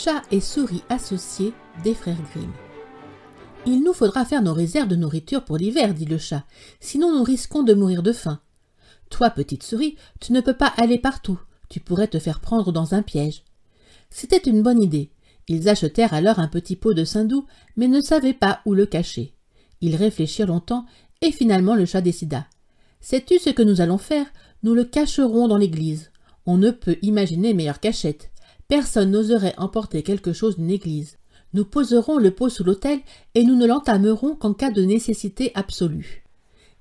Chat et souris associés des frères Grimm. Il nous faudra faire nos réserves de nourriture pour l'hiver, dit le chat, sinon nous risquons de mourir de faim. Toi, petite souris, tu ne peux pas aller partout, tu pourrais te faire prendre dans un piège. C'était une bonne idée. Ils achetèrent alors un petit pot de saindoux, mais ne savaient pas où le cacher. Ils réfléchirent longtemps, et finalement le chat décida. « Sais-tu ce que nous allons faire? Nous le cacherons dans l'église. On ne peut imaginer meilleure cachette. Personne n'oserait emporter quelque chose d'une église. Nous poserons le pot sous l'autel et nous ne l'entamerons qu'en cas de nécessité absolue. »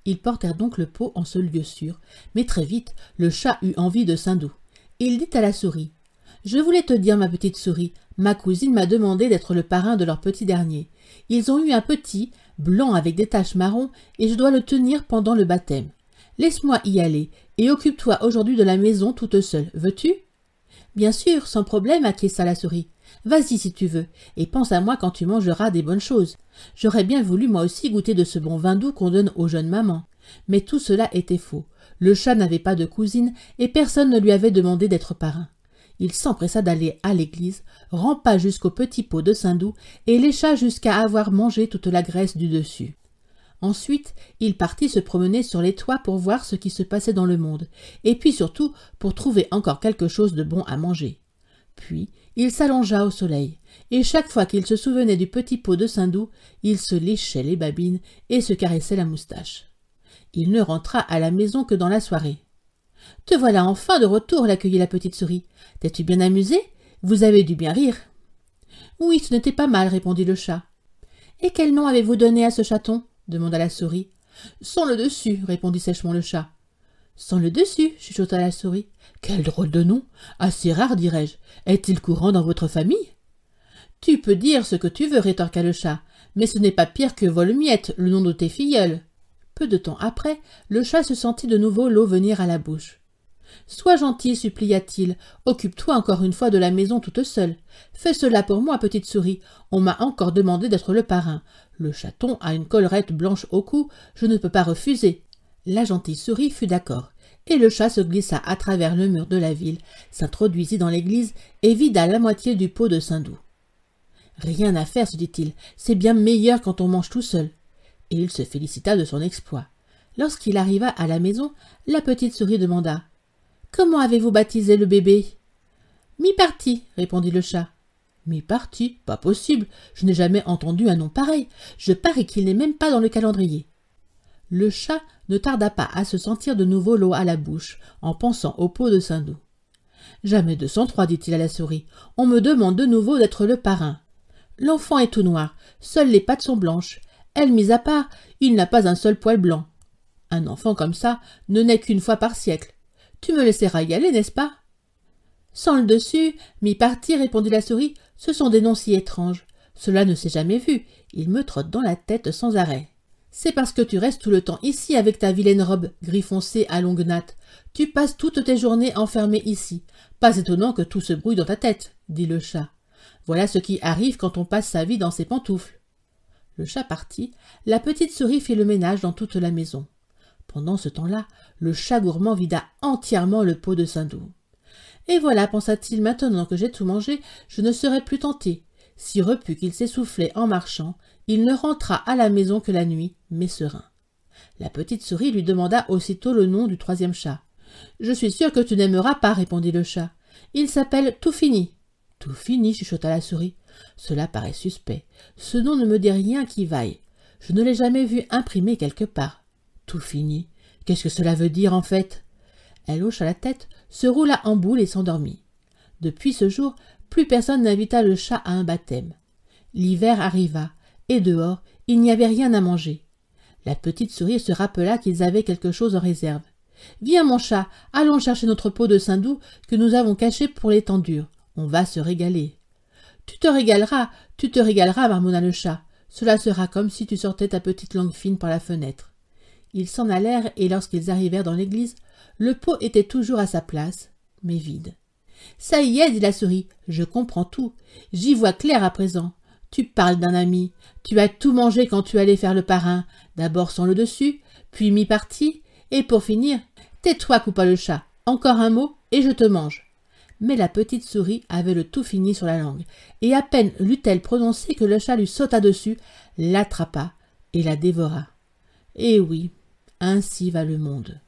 Ils portèrent donc le pot en ce lieu sûr, mais très vite, le chat eut envie de saindoux. Il dit à la souris. « Je voulais te dire, ma petite souris, ma cousine m'a demandé d'être le parrain de leur petit dernier. Ils ont eu un petit, blanc avec des taches marron, et je dois le tenir pendant le baptême. Laisse-moi y aller, et occupe-toi aujourd'hui de la maison toute seule, veux-tu » Bien sûr, sans problème, acquiesça la souris. Vas-y si tu veux, et pense à moi quand tu mangeras des bonnes choses. J'aurais bien voulu moi aussi goûter de ce bon vin doux qu'on donne aux jeunes mamans. Mais tout cela était faux. Le chat n'avait pas de cousine, et personne ne lui avait demandé d'être parrain. Il s'empressa d'aller à l'église, rampa jusqu'au petit pot de saindoux, et lécha jusqu'à avoir mangé toute la graisse du dessus. Ensuite, il partit se promener sur les toits pour voir ce qui se passait dans le monde, et puis surtout pour trouver encore quelque chose de bon à manger. Puis, il s'allongea au soleil, et chaque fois qu'il se souvenait du petit pot de saindoux, il se léchait les babines et se caressait la moustache. Il ne rentra à la maison que dans la soirée. « Te voilà enfin de retour, l'accueillit la petite souris. T'es-tu bien amusé? Vous avez dû bien rire. »« Oui, ce n'était pas mal, répondit le chat. »« Et quel nom avez-vous donné à ce chaton ?» demanda la souris. « Sans le dessus, répondit sèchement le chat. « Sans le dessus, chuchota la souris. Quel drôle de nom! Assez rare, dirais-je. Est-il courant dans votre famille? Tu peux dire ce que tu veux, rétorqua le chat, mais ce n'est pas pire que Volmiette, le nom de tes filleuls. Peu de temps après, le chat se sentit de nouveau l'eau venir à la bouche. Sois gentil, supplia-t-il, occupe-toi encore une fois de la maison toute seule. Fais cela pour moi, petite souris, on m'a encore demandé d'être le parrain. Le chaton a une collerette blanche au cou, je ne peux pas refuser. La gentille souris fut d'accord, et le chat se glissa à travers le mur de la ville, s'introduisit dans l'église et vida la moitié du pot de saindoux. Rien à faire, se dit-il, c'est bien meilleur quand on mange tout seul. Et il se félicita de son exploit. Lorsqu'il arriva à la maison, la petite souris demanda. Comment avez-vous baptisé le bébé? Mi-parti, répondit le chat. Mi-parti? Pas possible, je n'ai jamais entendu un nom pareil. Je parie qu'il n'est même pas dans le calendrier. Le chat ne tarda pas à se sentir de nouveau l'eau à la bouche, en pensant au pot de saindoux. Jamais 203, dit-il à la souris. On me demande de nouveau d'être le parrain. L'enfant est tout noir, seules les pattes sont blanches. Elle mise à part, il n'a pas un seul poil blanc. Un enfant comme ça ne naît qu'une fois par siècle. Tu me laisseras y aller, n'est-ce pas? Sans le dessus, mi-parti, répondit la souris, ce sont des noms si étranges. Cela ne s'est jamais vu, il me trotte dans la tête sans arrêt. C'est parce que tu restes tout le temps ici avec ta vilaine robe gris foncé à longues nattes. Tu passes toutes tes journées enfermée ici. Pas étonnant que tout se brouille dans ta tête, dit le chat. Voilà ce qui arrive quand on passe sa vie dans ses pantoufles. Le chat partit, la petite souris fit le ménage dans toute la maison. Pendant ce temps-là, le chat gourmand vida entièrement le pot de saindoux. Et voilà, pensa-t-il, maintenant que j'ai tout mangé, je ne serai plus tenté. Si repu qu'il s'essoufflait en marchant, il ne rentra à la maison que la nuit, mais serein. La petite souris lui demanda aussitôt le nom du troisième chat. « Je suis sûre que tu n'aimeras pas, répondit le chat. Il s'appelle Toufini. »« Toufini, chuchota la souris. Cela paraît suspect. Ce nom ne me dit rien qui vaille. Je ne l'ai jamais vu imprimé quelque part. Toufini. Qu'est-ce que cela veut dire en fait? Elle hocha la tête, se roula en boule et s'endormit. Depuis ce jour, plus personne n'invita le chat à un baptême. L'hiver arriva, et dehors, il n'y avait rien à manger. La petite souris se rappela qu'ils avaient quelque chose en réserve. « Viens, mon chat, allons chercher notre pot de saindoux que nous avons caché pour les temps durs. On va se régaler. »« tu te régaleras, marmonna le chat. Cela sera comme si tu sortais ta petite langue fine par la fenêtre. » Ils s'en allèrent et lorsqu'ils arrivèrent dans l'église, le pot était toujours à sa place, mais vide. « Ça y est, dit la souris, je comprends tout. J'y vois clair à présent. Tu parles d'un ami. Tu as tout mangé quand tu allais faire le parrain. D'abord sans le dessus, puis mi-parti, et pour finir, tais-toi, coupa le chat. Encore un mot, et je te mange. Mais la petite souris avait le tout fini sur la langue, et à peine l'eut-elle prononcé que le chat lui sauta dessus, l'attrapa et la dévora. Et oui, ainsi va le monde.